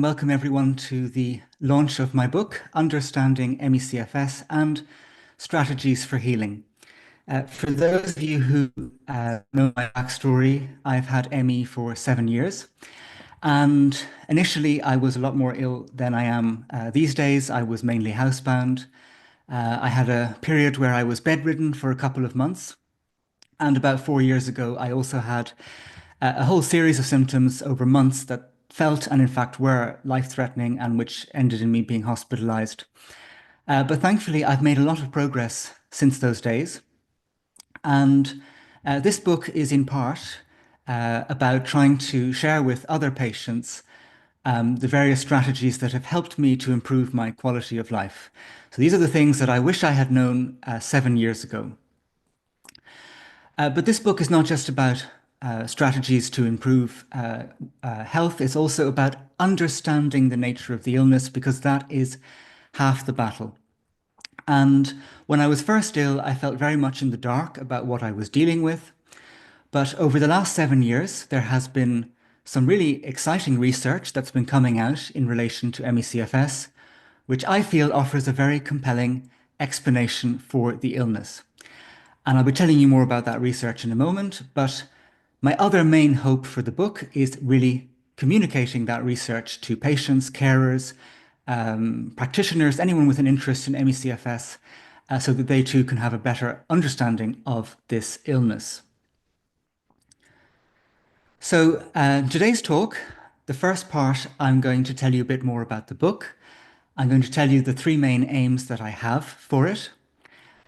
Welcome everyone to the launch of my book, Understanding ME/CFS and Strategies for Healing. For those of you who know my backstory, I've had ME for 7 years. And initially, I was a lot more ill than I am these days. I was mainly housebound. I had a period where I was bedridden for a couple of months. And about 4 years ago, I also had a whole series of symptoms over months that felt and in fact were life-threatening and which ended in me being hospitalized. But thankfully, I've made a lot of progress since those days. And this book is in part about trying to share with other patients the various strategies that have helped me to improve my quality of life. So these are the things that I wish I had known 7 years ago. But this book is not just about strategies to improve health. It's also about understanding the nature of the illness, because that is half the battle. And when I was first ill, I felt very much in the dark about what I was dealing with. But over the last 7 years, there has been some really exciting research that's been coming out in relation to ME/CFS, which I feel offers a very compelling explanation for the illness. And I'll be telling you more about that research in a moment, but my other main hope for the book is really communicating that research to patients, carers, practitioners, anyone with an interest in ME/CFS, so that they too can have a better understanding of this illness. So today's talk, the first part, I'm going to tell you a bit more about the book. I'm going to tell you the three main aims that I have for it.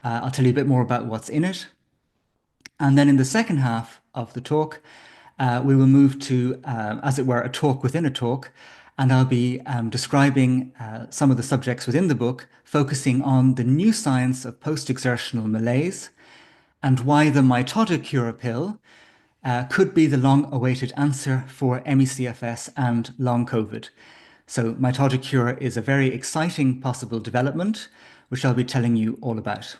I'll tell you a bit more about what's in it. And then in the second half of the talk, we will move to, as it were, a talk within a talk. And I'll be describing some of the subjects within the book, focusing on the new science of post-exertional malaise and why the Mitodicure pill could be the long-awaited answer for ME/CFS and long COVID. So Mitodicure is a very exciting possible development, which I'll be telling you all about.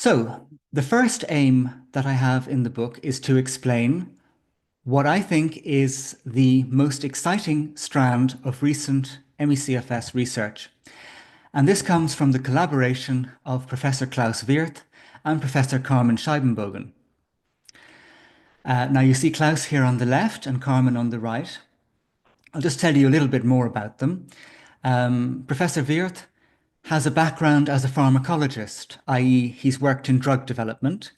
So the first aim that I have in the book is to explain what I think is the most exciting strand of recent ME/CFS research. And this comes from the collaboration of Professor Klaus Wirth and Professor Carmen Scheibenbogen. Now you see Klaus here on the left and Carmen on the right. I'll just tell you a little bit more about them. Professor Wirth has a background as a pharmacologist, i.e. he's worked in drug development,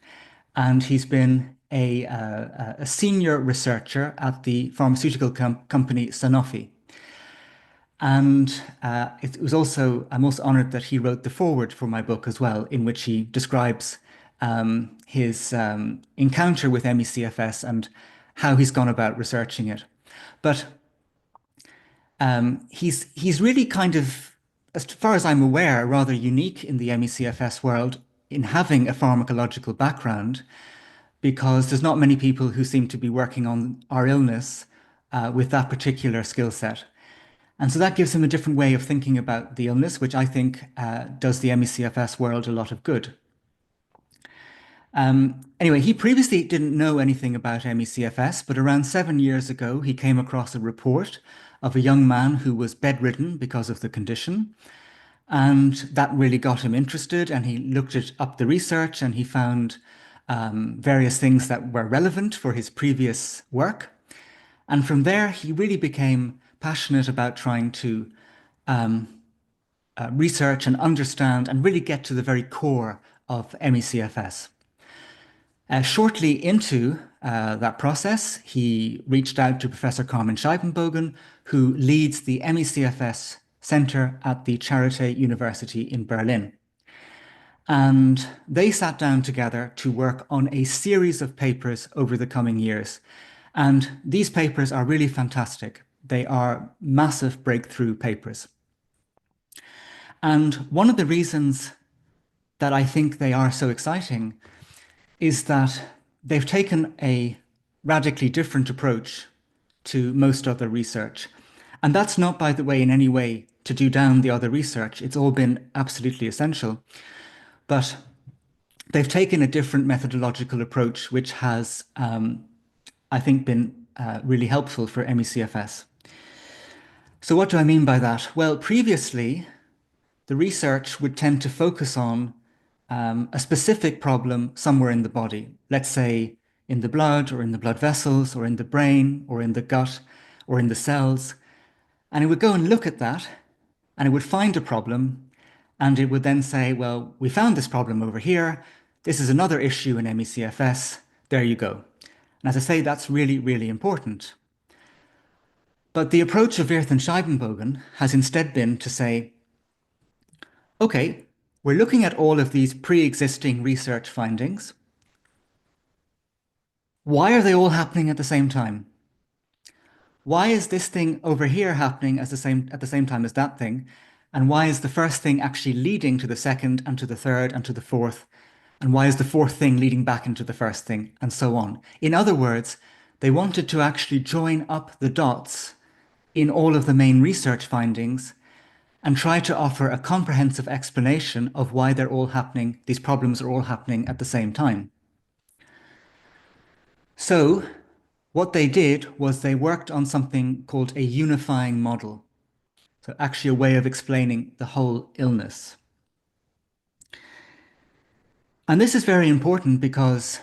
and he's been a senior researcher at the pharmaceutical company Sanofi. And I'm also honored that he wrote the foreword for my book as well, in which he describes his encounter with ME/CFS and how he's gone about researching it. But he's really kind of, as far as I'm aware, rather unique in the ME/CFS world in having a pharmacological background, because there's not many people who seem to be working on our illness with that particular skill set. And so that gives him a different way of thinking about the illness, which I think does the ME/CFS world a lot of good. Anyway, he previously didn't know anything about ME/CFS, but around 7 years ago, he came across a report of a young man who was bedridden because of the condition. And that really got him interested, and he looked up the research, and he found various things that were relevant for his previous work. And from there, he really became passionate about trying to research and understand and really get to the very core of ME/CFS. Shortly into that process, he reached out to Professor Carmen Scheibenbogen, who leads the ME/CFS Center at the Charité University in Berlin. And they sat down together to work on a series of papers over the coming years. And these papers are really fantastic. They are massive breakthrough papers. And one of the reasons that I think they are so exciting is that they've taken a radically different approach to most other research. And that's not, by the way, in any way to do down the other research. It's all been absolutely essential. But they've taken a different methodological approach, which has I think, been really helpful for ME/CFS. So what do I mean by that? Well, previously, the research would tend to focus on a specific problem somewhere in the body, let's say in the blood or in the blood vessels or in the brain or in the gut or in the cells. And it would go and look at that and it would find a problem and it would then say, well, we found this problem over here. This is another issue in ME/CFS. There you go. And as I say, that's really, really important. But the approach of Wirth and Scheibenbogen has instead been to say, okay, we're looking at all of these pre-existing research findings. Why are they all happening at the same time? Why is this thing over here happening at the same time as that thing? And why is the first thing actually leading to the second and to the third and to the fourth? And why is the fourth thing leading back into the first thing and so on? In other words, they wanted to actually join up the dots in all of the main research findings and try to offer a comprehensive explanation of why they're all happening, these problems are all happening at the same time. So what they did was they worked on something called a unifying model. So actually a way of explaining the whole illness. And this is very important because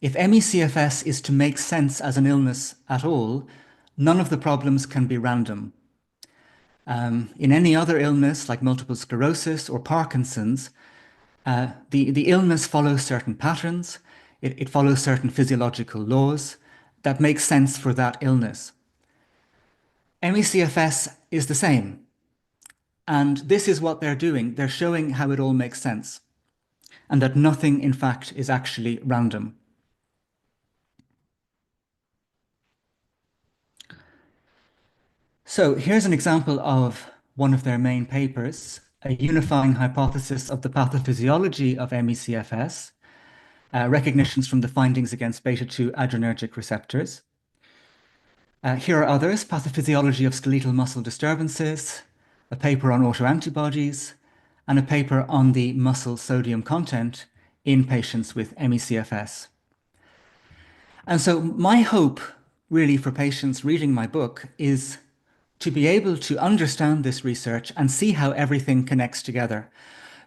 if ME/CFS is to make sense as an illness at all, none of the problems can be random. In any other illness like multiple sclerosis or Parkinson's, the illness follows certain patterns, it follows certain physiological laws that make sense for that illness. ME/CFS is the same. And this is what they're doing. They're showing how it all makes sense and that nothing, in fact, is actually random. So here's an example of one of their main papers, a unifying hypothesis of the pathophysiology of ME/CFS, recognitions from the findings against beta-2 adrenergic receptors. Here are others, pathophysiology of skeletal muscle disturbances, a paper on autoantibodies, and a paper on the muscle sodium content in patients with ME/CFS. And so my hope really for patients reading my book is to be able to understand this research and see how everything connects together.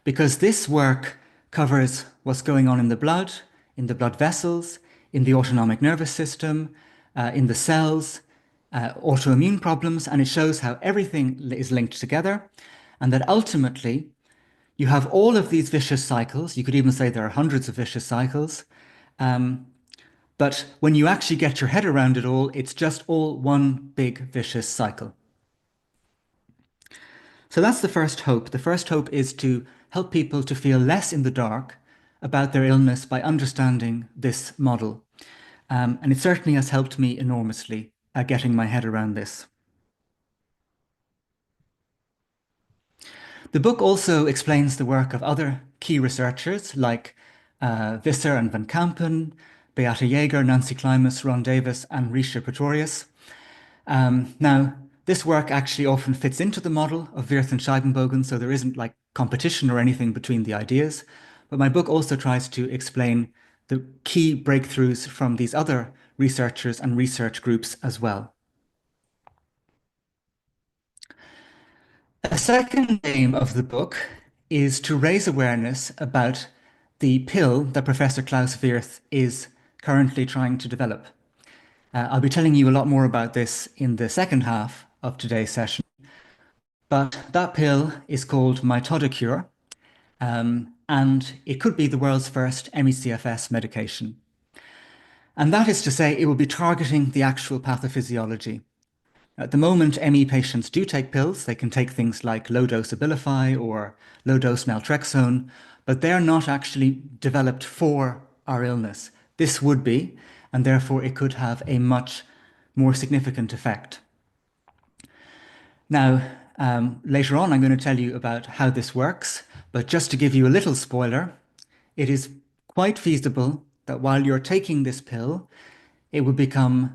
Because this work covers what's going on in the blood vessels, in the autonomic nervous system, in the cells, autoimmune problems, and it shows how everything is linked together, and that ultimately you have all of these vicious cycles. You could even say there are hundreds of vicious cycles. But when you actually get your head around it all, it's just all one big vicious cycle. So that's the first hope. The first hope is to help people to feel less in the dark about their illness by understanding this model. And it certainly has helped me enormously getting my head around this. The book also explains the work of other key researchers like Ussher and Van Kampen, Beate Jaeger, Nancy Klimas, Ron Davis, and Risha Pretorius. Now, this work actually often fits into the model of Wirth and Scheibenbogen, so there isn't like competition or anything between the ideas. But my book also tries to explain the key breakthroughs from these other researchers and research groups as well. A second aim of the book is to raise awareness about the pill that Professor Klaus Wirth is currently trying to develop. I'll be telling you a lot more about this in the second half of today's session. But that pill is called Mitodicure, and it could be the world's first ME/CFS medication. And that is to say, it will be targeting the actual pathophysiology. At the moment, ME patients do take pills. They can take things like low-dose Abilify or low-dose naltrexone, but they're not actually developed for our illness. This would be, and therefore it could have a much more significant effect. Now, later on, I'm going to tell you about how this works, but just to give you a little spoiler, it is quite feasible that while you're taking this pill, it will become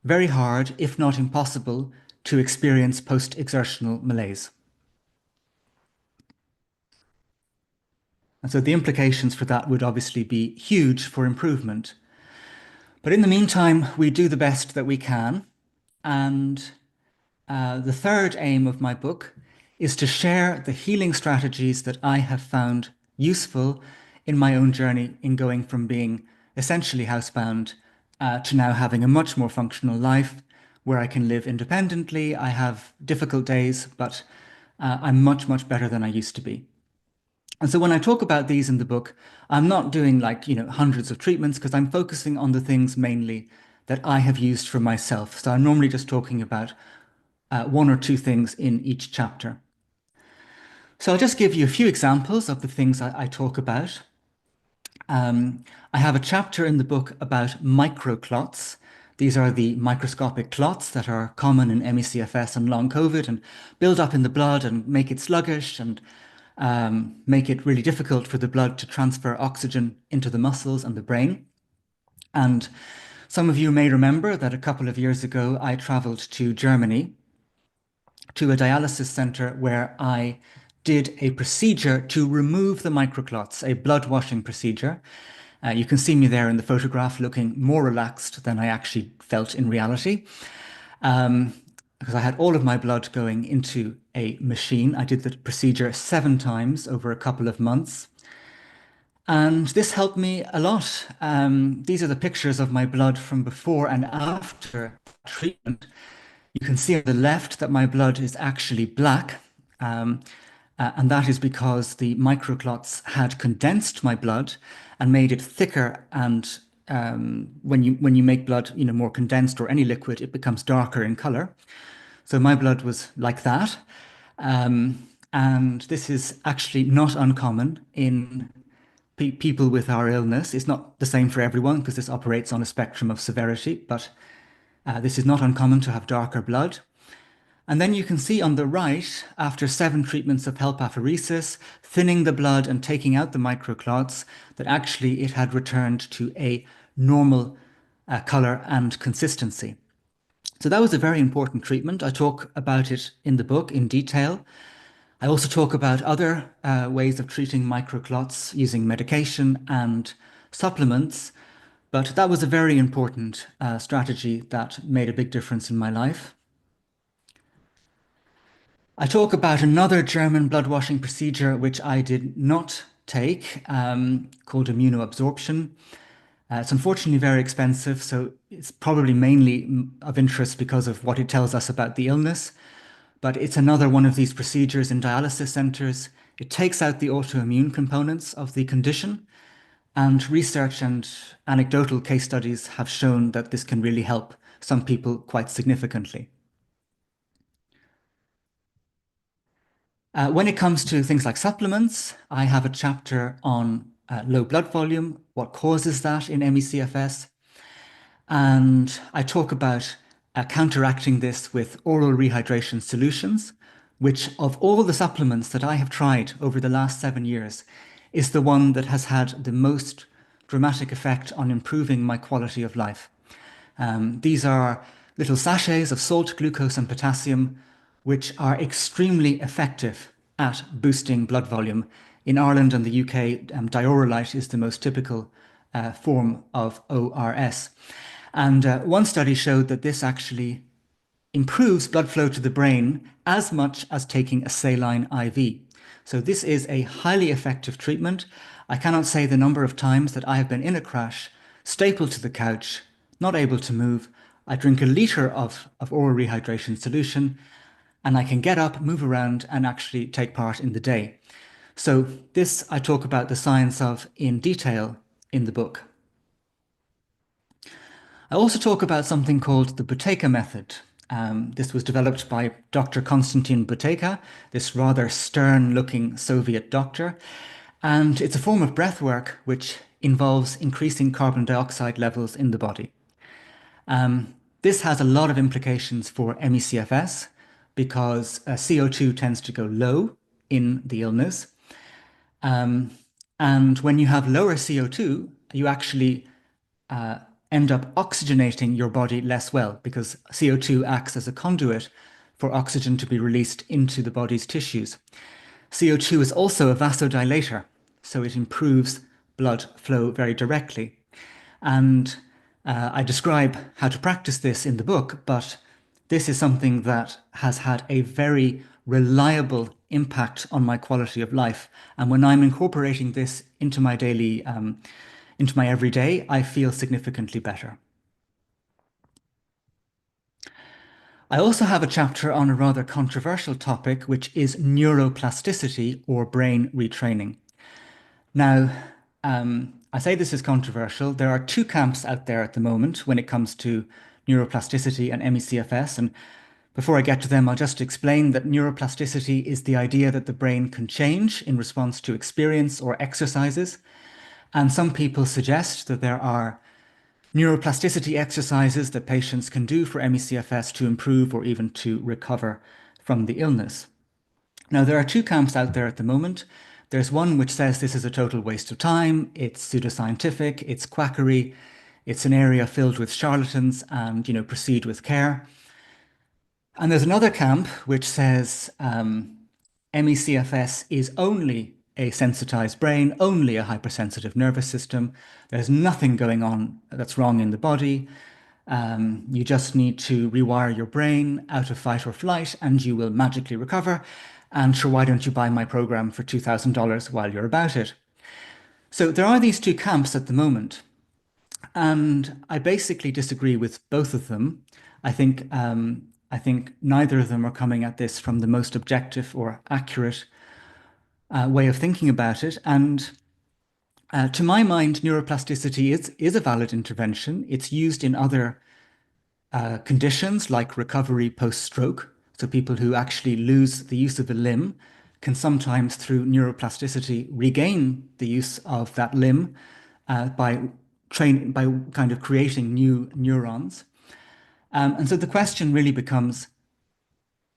very hard, if not impossible, to experience post-exertional malaise. And so the implications for that would obviously be huge for improvement. But in the meantime, we do the best that we can. And the third aim of my book is to share the healing strategies that I have found useful in my own journey in going from being essentially housebound to now having a much more functional life where I can live independently. I have difficult days, but I'm much, much better than I used to be. And so when I talk about these in the book, I'm not doing like, hundreds of treatments because I'm focusing on the things mainly that I have used for myself. So I'm normally just talking about one or two things in each chapter. So I'll just give you a few examples of the things I talk about. I have a chapter in the book about microclots. These are the microscopic clots that are common in ME/CFS and long COVID and build up in the blood and make it sluggish and make it really difficult for the blood to transfer oxygen into the muscles and the brain. And some of you may remember that a couple of years ago, I traveled to Germany to a dialysis center where I did a procedure to remove the microclots, a blood washing procedure. You can see me there in the photograph looking more relaxed than I actually felt in reality. Because I had all of my blood going into a machine. I did the procedure 7 times over a couple of months. And this helped me a lot. These are the pictures of my blood from before and after treatment. You can see on the left that my blood is actually black. And that is because the microclots had condensed my blood and made it thicker. And when you make blood, more condensed or any liquid, it becomes darker in color. So my blood was like that. And this is actually not uncommon in people with our illness. It's not the same for everyone because this operates on a spectrum of severity, but this is not uncommon to have darker blood. And then you can see on the right, after 7 treatments of HELP apheresis, thinning the blood and taking out the microclots, that actually it had returned to a normal color and consistency. So that was a very important treatment. I talk about it in the book in detail. I also talk about other ways of treating microclots using medication and supplements, but that was a very important strategy that made a big difference in my life. I talk about another German blood washing procedure which I did not take, called immunoabsorption. It's unfortunately very expensive, so it's probably mainly of interest because of what it tells us about the illness. But it's another one of these procedures in dialysis centers. It takes out the autoimmune components of the condition, and research and anecdotal case studies have shown that this can really help some people quite significantly. When it comes to things like supplements, I have a chapter on low blood volume, what causes that in ME/CFS, and I talk about counteracting this with oral rehydration solutions, which of all the supplements that I have tried over the last 7 years is the one that has had the most dramatic effect on improving my quality of life. These are little sachets of salt, glucose, and potassium, which are extremely effective at boosting blood volume. In Ireland and the UK, diaurolite is the most typical form of ORS. And one study showed that this actually improves blood flow to the brain as much as taking a saline IV. So this is a highly effective treatment. I cannot say the number of times that I have been in a crash, stapled to the couch, not able to move. I drink a litre of oral rehydration solution, and I can get up, move around, and actually take part in the day. So this I talk about the science of in detail in the book. I also talk about something called the Buteyko method. This was developed by Dr. Konstantin Buteyko, this rather stern-looking Soviet doctor, and it's a form of breath work which involves increasing carbon dioxide levels in the body. This has a lot of implications for ME/CFS because CO2 tends to go low in the illness. And when you have lower CO2, you actually end up oxygenating your body less well because CO2 acts as a conduit for oxygen to be released into the body's tissues. CO2 is also a vasodilator, so it improves blood flow very directly. And I describe how to practice this in the book, but this is something that has had a very reliable impact on my quality of life. And when I'm incorporating this into my into my everyday, I feel significantly better. I also have a chapter on a rather controversial topic, which is neuroplasticity or brain retraining. Now, I say this is controversial. There are two camps out there at the moment when it comes to neuroplasticity and ME/CFS. And before I get to them, I'll just explain that neuroplasticity is the idea that the brain can change in response to experience or exercises. And some people suggest that there are neuroplasticity exercises that patients can do for ME/CFS to improve or even to recover from the illness. Now, there are two camps out there at the moment. There's one which says this is a total waste of time, it's pseudoscientific, it's quackery, it's an area filled with charlatans and, proceed with care. And there's another camp which says ME/CFS is only a sensitized brain, only a hypersensitive nervous system. There's nothing going on that's wrong in the body. You just need to rewire your brain out of fight or flight and you will magically recover. And sure, why don't you buy my program for $2,000 while you're about it? So there are these two camps at the moment. And I basically disagree with both of them. I think neither of them are coming at this from the most objective or accurate way of thinking about it. And to my mind, neuroplasticity is a valid intervention. It's used in other conditions like recovery post-stroke. So people who actually lose the use of a limb can sometimes, through neuroplasticity, regain the use of that limb by kind of creating new neurons. And so the question really becomes,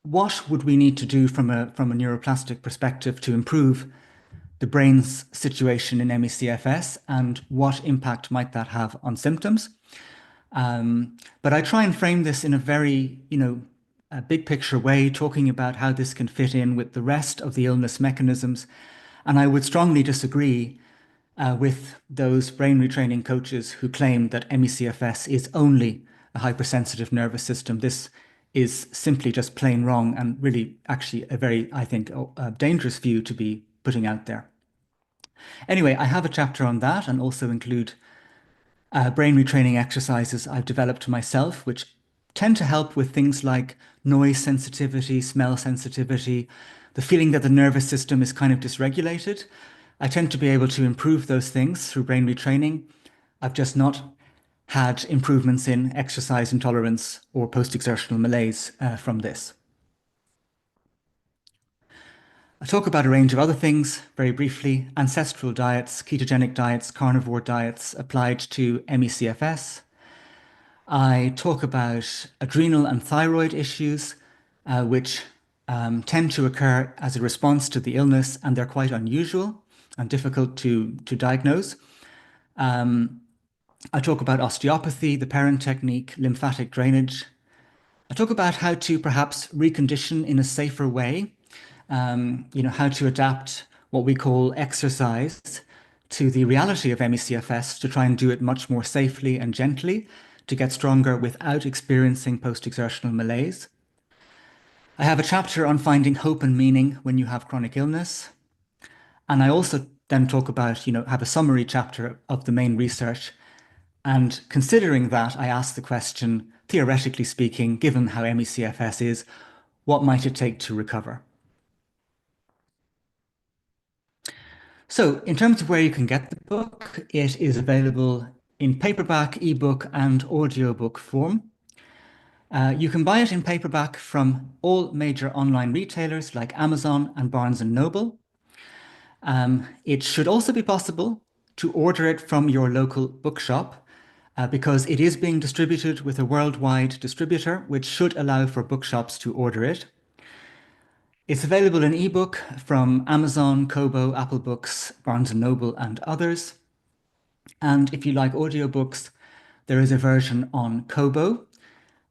what would we need to do from a neuroplastic perspective to improve the brain's situation in ME/CFS, and what impact might that have on symptoms? But I try and frame this in a very, a big picture way, talking about how this can fit in with the rest of the illness mechanisms. And I would strongly disagree with those brain retraining coaches who claim that ME/CFS is only a hypersensitive nervous system. This is simply just plain wrong and really actually a very, I think, dangerous view to be putting out there. Anyway, I have a chapter on that and also include brain retraining exercises I've developed myself, which tend to help with things like noise sensitivity, smell sensitivity, the feeling that the nervous system is kind of dysregulated. I tend to be able to improve those things through brain retraining. I've just not had improvements in exercise intolerance or post-exertional malaise from this. I'll talk about a range of other things very briefly: ancestral diets, ketogenic diets, carnivore diets applied to ME/CFS. I talk about adrenal and thyroid issues, which tend to occur as a response to the illness, and they're quite unusual and difficult to diagnose. I talk about osteopathy, the parent technique, lymphatic drainage. I talk about how to perhaps recondition in a safer way, how to adapt what we call exercise to the reality of ME/CFS to try and do it much more safely and gently to get stronger without experiencing post-exertional malaise. I have a chapter on finding hope and meaning when you have chronic illness. And I also then talk about, have a summary chapter of the main research. And considering that, I ask the question, theoretically speaking, given how ME/CFS is, what might it take to recover? So in terms of where you can get the book, it is available in paperback, ebook, and audiobook form. You can buy it in paperback from all major online retailers like Amazon and Barnes & Noble. It should also be possible to order it from your local bookshop because it is being distributed with a worldwide distributor, which should allow for bookshops to order it. It's available in ebook from Amazon, Kobo, Apple Books, Barnes & Noble, and others. And if you like audiobooks, there is a version on Kobo,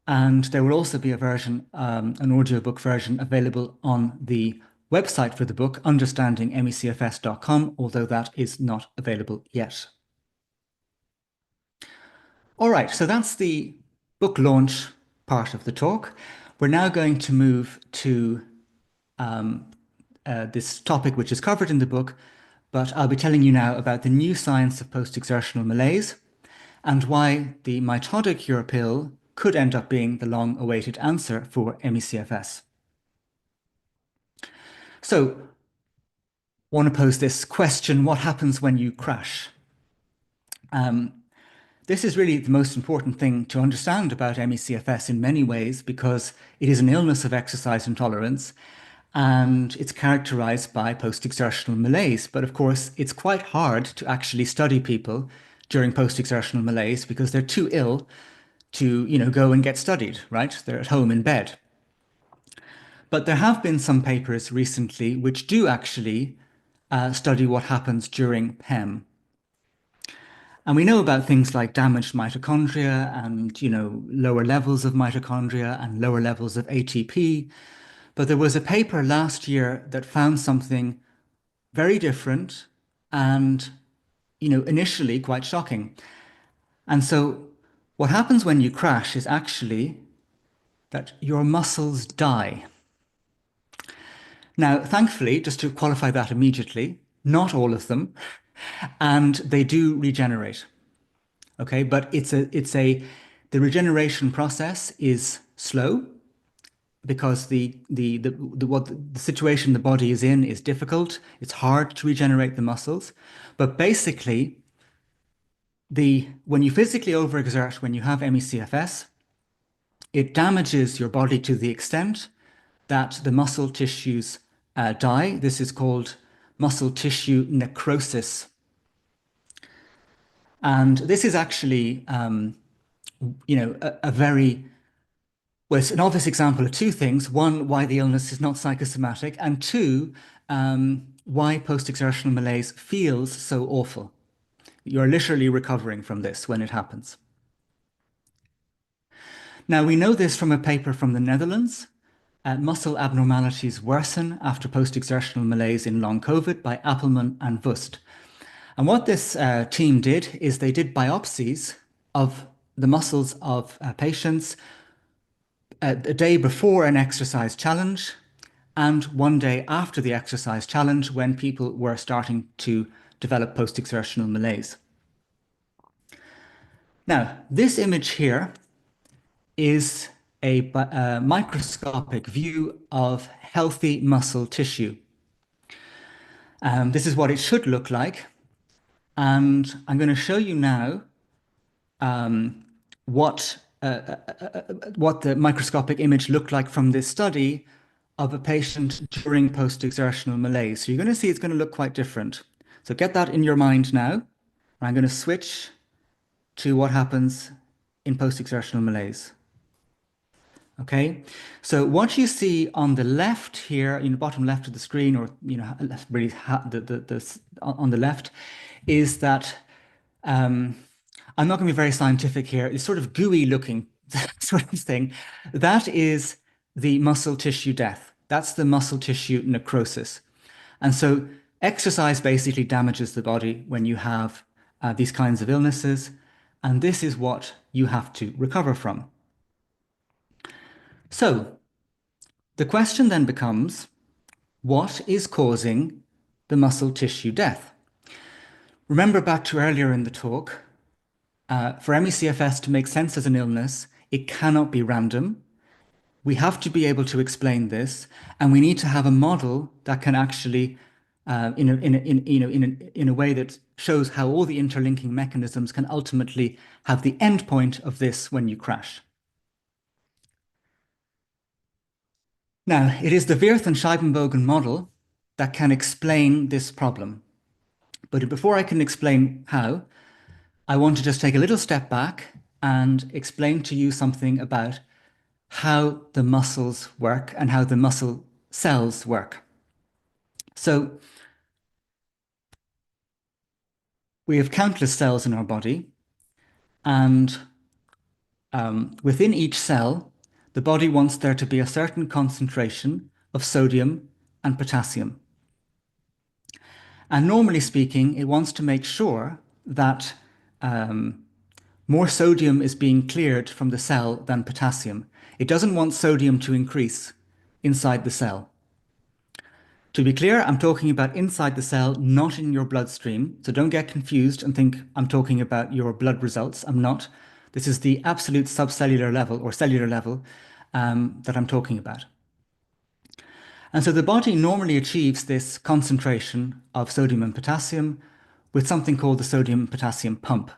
and there will also be a version, an audiobook version available on the website for the book, understandingmecfs.com, although that is not available yet. All right, so that's the book launch part of the talk. We're now going to move to this topic, which is covered in the book, but I'll be telling you now about the new science of post-exertional malaise and why the Mitodicure pill could end up being the long-awaited answer for ME/CFS. So, I want to pose this question: what happens when you crash? This is really the most important thing to understand about ME/CFS in many ways because it is an illness of exercise intolerance and it's characterized by post-exertional malaise. But of course, it's quite hard to actually study people during post-exertional malaise because they're too ill to, go and get studied, right? They're at home in bed. But there have been some papers recently which do actually study what happens during PEM. And we know about things like damaged mitochondria and, lower levels of mitochondria and lower levels of ATP. But there was a paper last year that found something very different and, initially quite shocking. And so what happens when you crash is actually that your muscles die. Now, thankfully, just to qualify that immediately, not all of them, and they do regenerate. Okay, but the regeneration process is slow because the situation the body is in is difficult. It's hard to regenerate the muscles, but basically, when you physically overexert, when you have ME/CFS, it damages your body to the extent that the muscle tissues die. This is called muscle tissue necrosis. And this is actually, a very, well, it's an obvious example of two things. One, why the illness is not psychosomatic, and two, why post-exertional malaise feels so awful. You're literally recovering from this when it happens. Now, we know this from a paper from the Netherlands. Muscle abnormalities worsen after post-exertional malaise in long COVID by Appelman and Wust. And what this team did is they did biopsies of the muscles of patients a day before an exercise challenge and one day after the exercise challenge when people were starting to develop post-exertional malaise. Now, this image here is a microscopic view of healthy muscle tissue. This is what it should look like. And I'm going to show you now what the microscopic image looked like from this study of a patient during post-exertional malaise. So you're going to see it's going to look quite different. So get that in your mind now. I'm going to switch to what happens in post-exertional malaise. Okay, so what you see on the left here, in the bottom left of the screen, or really on the left, is that I'm not going to be very scientific here. It's sort of gooey looking sort of thing. That is the muscle tissue death. That's the muscle tissue necrosis. And so exercise basically damages the body when you have these kinds of illnesses. And this is what you have to recover from. So the question then becomes, what is causing the muscle tissue death? Remember back to earlier in the talk, for ME/CFS to make sense as an illness, it cannot be random. We have to be able to explain this, and we need to have a model that can actually, in a way that shows how all the interlinking mechanisms can ultimately have the end point of this when you crash. Now, it is the Wirth and Scheibenbogen model that can explain this problem. But before I can explain how, I want to just take a little step back and explain to you something about how the muscles work and how the muscle cells work. So we have countless cells in our body, and within each cell, the body wants there to be a certain concentration of sodium and potassium. And normally speaking, it wants to make sure that more sodium is being cleared from the cell than potassium. It doesn't want sodium to increase inside the cell. To be clear, I'm talking about inside the cell, not in your bloodstream. So don't get confused and think I'm talking about your blood results. I'm not. This is the absolute subcellular level or cellular level that I'm talking about. And so the body normally achieves this concentration of sodium and potassium with something called the sodium potassium pump.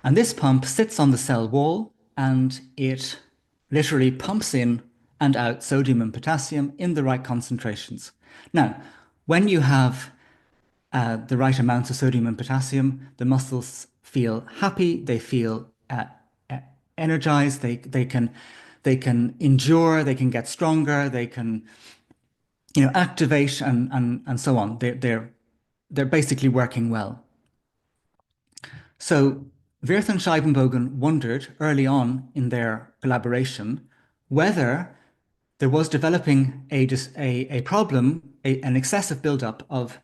And this pump sits on the cell wall and it literally pumps in and out sodium and potassium in the right concentrations. Now, when you have the right amounts of sodium and potassium, the muscles feel happy, they feel energized, they can endure, they can get stronger, they can activate and so on. They're basically working well. So Wirth and Scheibenbogen wondered early on in their collaboration whether there was developing a problem, an excessive buildup of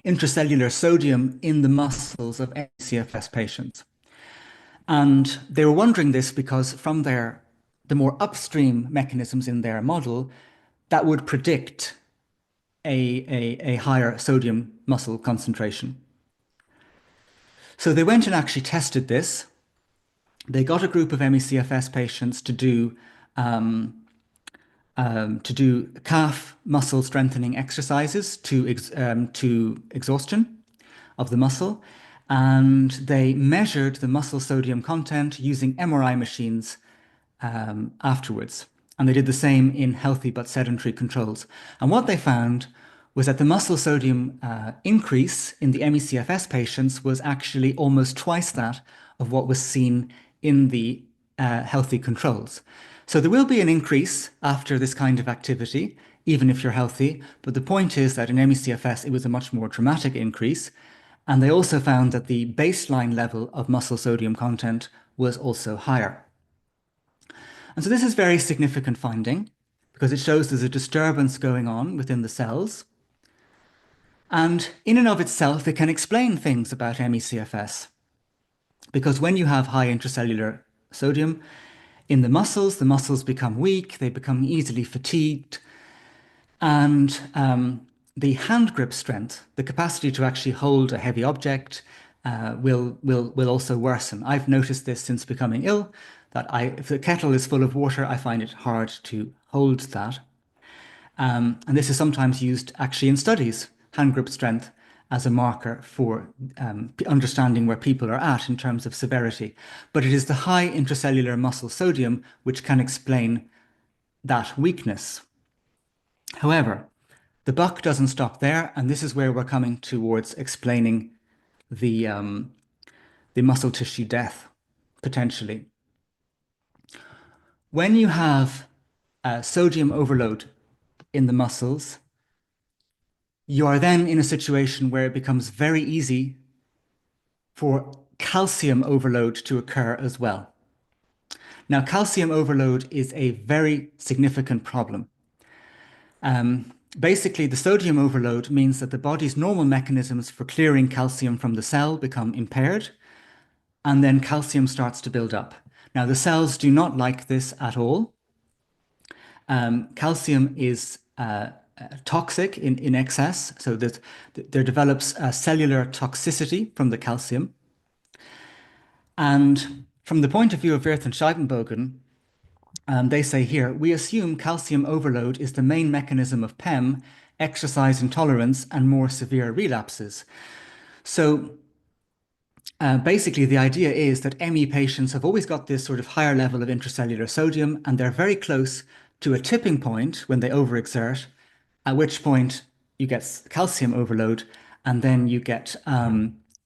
intracellular sodium in the muscles of CFS patients. And they were wondering this because from the more upstream mechanisms in their model, that would predict a higher sodium muscle concentration. So they went and actually tested this. They got a group of ME/CFS patients to do calf muscle strengthening exercises to exhaustion of the muscle, and they measured the muscle sodium content using MRI machines afterwards. And they did the same in healthy but sedentary controls. And what they found was that the muscle sodium increase in the ME/CFS patients was actually almost twice that of what was seen in the healthy controls. So there will be an increase after this kind of activity, even if you're healthy. But the point is that in ME/CFS, it was a much more dramatic increase. And they also found that the baseline level of muscle sodium content was also higher. And so this is very significant finding because it shows there's a disturbance going on within the cells. And in and of itself, it can explain things about ME/CFS. Because when you have high intracellular sodium in the muscles become weak, they become easily fatigued, and the hand grip strength, the capacity to actually hold a heavy object, will also worsen. I've noticed this since becoming ill, that if the kettle is full of water, I find it hard to hold that. And this is sometimes used actually in studies, hand grip strength as a marker for understanding where people are at in terms of severity. But it is the high intracellular muscle sodium which can explain that weakness. However, the buck doesn't stop there, and this is where we're coming towards explaining the muscle tissue death, potentially. When you have sodium overload in the muscles, you are then in a situation where it becomes very easy for calcium overload to occur as well. Now, calcium overload is a very significant problem. Basically, the sodium overload means that the body's normal mechanisms for clearing calcium from the cell become impaired, and then calcium starts to build up. Now, the cells do not like this at all. Calcium is toxic in excess, so that there develops a cellular toxicity from the calcium. And from the point of view of Wirth and Scheibenbogen, they say here, we assume calcium overload is the main mechanism of PEM, exercise intolerance, and more severe relapses. So basically, the idea is that ME patients have always got this sort of higher level of intracellular sodium, and they're very close to a tipping point when they overexert, at which point you get calcium overload, and then you get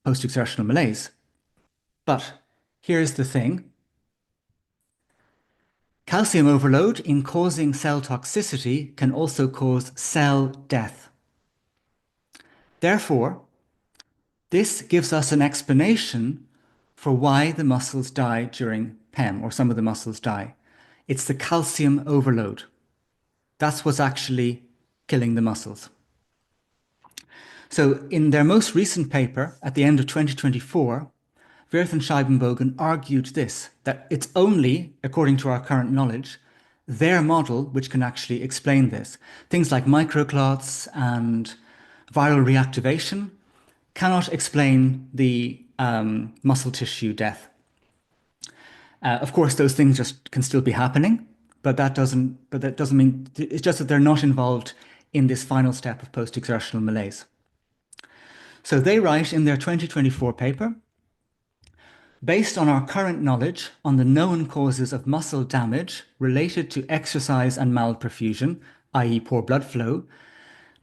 post-exertional malaise. But here's the thing. Calcium overload in causing cell toxicity can also cause cell death. Therefore, this gives us an explanation for why the muscles die during PEM, or some of the muscles die. It's the calcium overload. That's what's actually killing the muscles. So in their most recent paper at the end of 2024, Wirth and Scheibenbogen argued this, that it's only, according to our current knowledge, their model which can actually explain this. Things like microclots and viral reactivation cannot explain the muscle tissue death. Of course, those things just can still be happening, but that doesn't mean it's just that they're not involved in this final step of post-exertional malaise. So they write in their 2024 paper, based on our current knowledge on the known causes of muscle damage related to exercise and malperfusion, i.e. poor blood flow,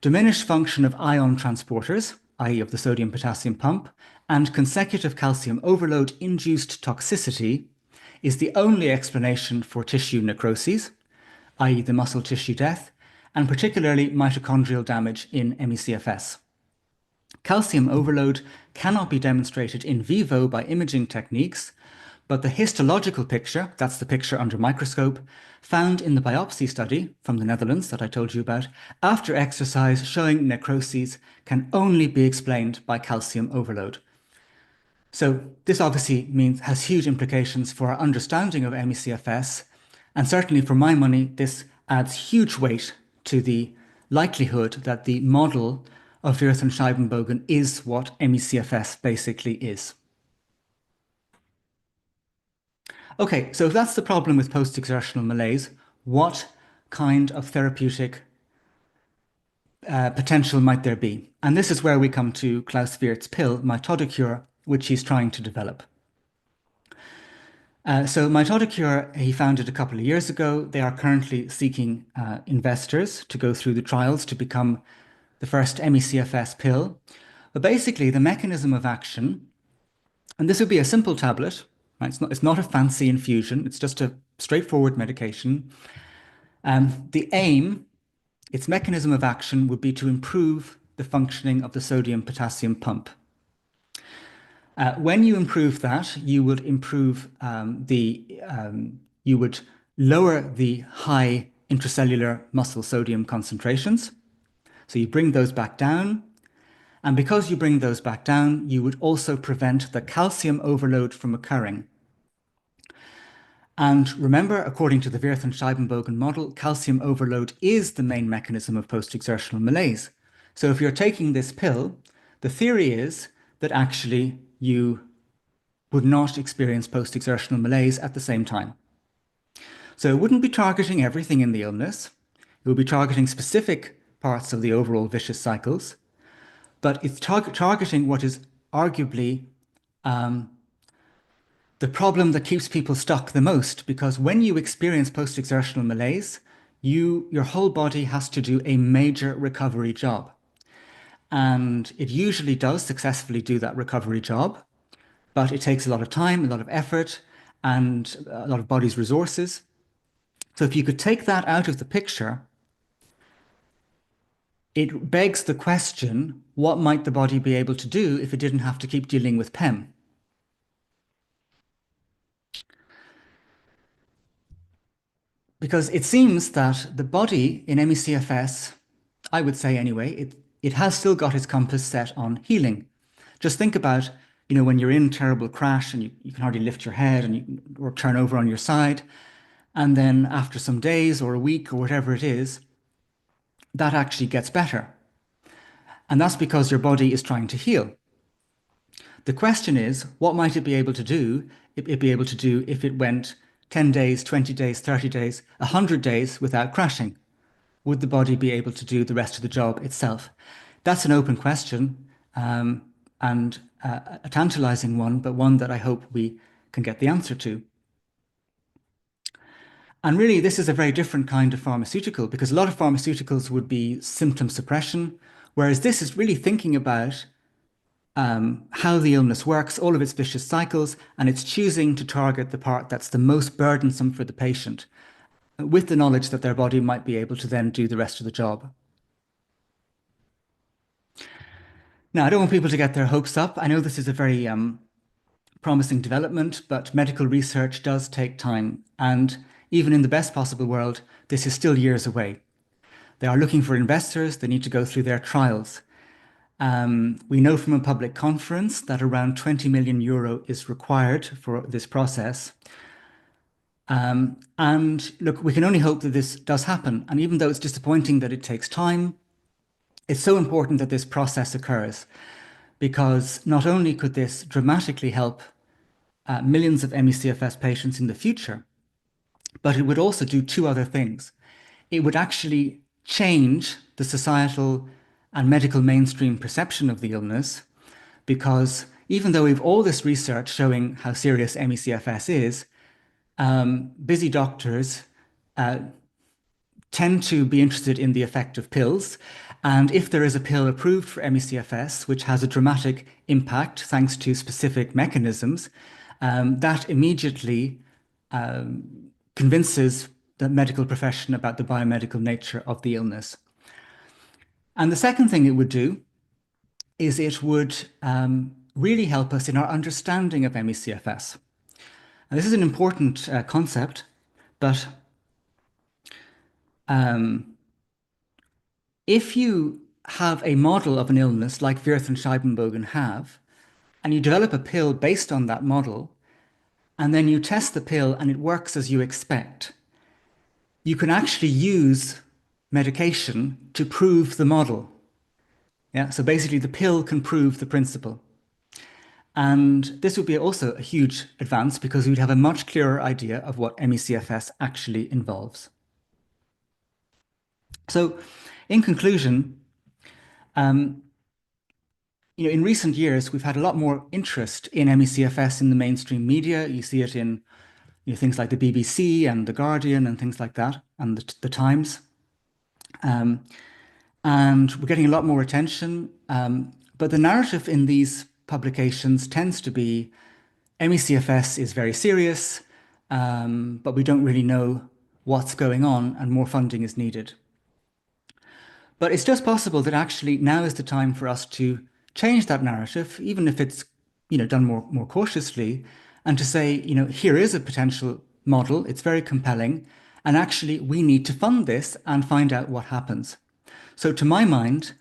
diminished function of ion transporters, i.e. of the sodium-potassium pump, and consecutive calcium overload-induced toxicity is the only explanation for tissue necroses, i.e. the muscle tissue death, and particularly mitochondrial damage in ME/CFS. Calcium overload cannot be demonstrated in vivo by imaging techniques, but the histological picture, that's the picture under microscope, found in the biopsy study from the Netherlands that I told you about, after exercise showing necroses can only be explained by calcium overload. So this obviously has huge implications for our understanding of ME/CFS, and certainly for my money, this adds huge weight to the likelihood that the model of Wirth and Scheibenbogen is what ME/CFS basically is. Okay, so if that's the problem with post-exertional malaise, what kind of therapeutic potential might there be? And this is where we come to Klaus Wirth's pill, Mitodicure, which he's trying to develop. So Mitodicure, he founded a couple of years ago. They are currently seeking investors to go through the trials to become the first ME/CFS pill. But basically, the mechanism of action, and this would be a simple tablet, right? It's not a fancy infusion. It's just a straightforward medication. The aim, its mechanism of action, would be to improve the functioning of the sodium-potassium pump. When you improve that, you would improve you would lower the high intracellular muscle sodium concentrations. So you bring those back down. And because you bring those back down, you would also prevent the calcium overload from occurring. And remember, according to the Wirth and Scheibenbogen model, calcium overload is the main mechanism of post-exertional malaise. So if you're taking this pill, the theory is that actually you would not experience post-exertional malaise at the same time. So it wouldn't be targeting everything in the illness. It would be targeting specific parts of the overall vicious cycles, but it's targeting what is arguably the problem that keeps people stuck the most, because when you experience post-exertional malaise, your whole body has to do a major recovery job. And it usually does successfully do that recovery job, but it takes a lot of time, a lot of effort, and a lot of body's resources. So if you could take that out of the picture, it begs the question, what might the body be able to do if it didn't have to keep dealing with PEM? Because it seems that the body in ME/CFS, I would say anyway, it has still got its compass set on healing. Just think about, when you're in a terrible crash and you can hardly lift your head or turn over on your side, and then after some days or a week or whatever it is, that actually gets better. And that's because your body is trying to heal. The question is, what might it be able to do if it went 10 days, 20 days, 30 days, 100 days without crashing? Would the body be able to do the rest of the job itself? That's an open question, and a tantalizing one, but one that I hope we can get the answer to. And really, this is a very different kind of pharmaceutical, because a lot of pharmaceuticals would be symptom suppression, whereas this is really thinking about how the illness works, all of its vicious cycles, and it's choosing to target the part that's the most burdensome for the patient, with the knowledge that their body might be able to then do the rest of the job. Now, I don't want people to get their hopes up. I know this is a very promising development, but medical research does take time. And even in the best possible world, this is still years away. They are looking for investors. They need to go through their trials. We know from a public conference that around 20 million euro is required for this process. And look, we can only hope that this does happen. And even though it's disappointing that it takes time, it's so important that this process occurs because not only could this dramatically help millions of ME/CFS patients in the future, but it would also do two other things. It would actually change the societal and medical mainstream perception of the illness, because even though we have all this research showing how serious ME/CFS is, busy doctors tend to be interested in the effect of pills. And if there is a pill approved for ME/CFS, which has a dramatic impact thanks to specific mechanisms, that immediately convinces the medical profession about the biomedical nature of the illness. And the second thing it would do is it would really help us in our understanding of ME/CFS. And this is an important concept, but if you have a model of an illness like Wirth and Scheibenbogen have, and you develop a pill based on that model, and then you test the pill and it works as you expect, you can actually use medication to prove the model. Yeah, so basically the pill can prove the principle. And this would be also a huge advance because we'd have a much clearer idea of what ME/CFS actually involves. So in conclusion, in recent years, we've had a lot more interest in ME/CFS in the mainstream media. You see it in things like the BBC and The Guardian and things like that, and the Times. And we're getting a lot more attention. But the narrative in these publications tends to be ME/CFS is very serious, but we don't really know what's going on and more funding is needed. But it's just possible that actually now is the time for us to change that narrative, even if it's done more cautiously, and to say, here is a potential model, it's very compelling, and actually we need to fund this and find out what happens. So to my mind,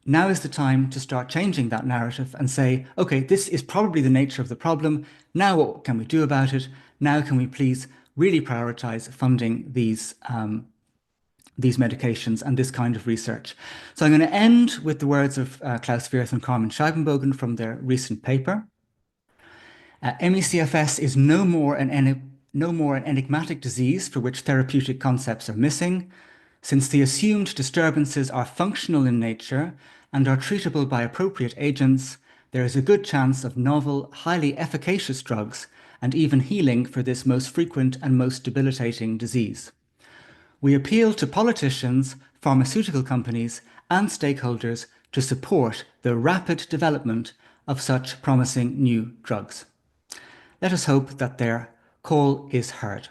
now is the time to start changing that narrative and say, okay, this is probably the nature of the problem. Now what can we do about it? Now can we please really prioritize funding these medications and this kind of research? So I'm going to end with the words of Klaus Wirth and Carmen Scheibenbogen from their recent paper. ME/CFS is no more an enigmatic disease for which therapeutic concepts are missing. Since the assumed disturbances are functional in nature and are treatable by appropriate agents, there is a good chance of novel, highly efficacious drugs and even healing for this most frequent and most debilitating disease. We appeal to politicians, pharmaceutical companies, and stakeholders to support the rapid development of such promising new drugs. Let us hope that their call is heard.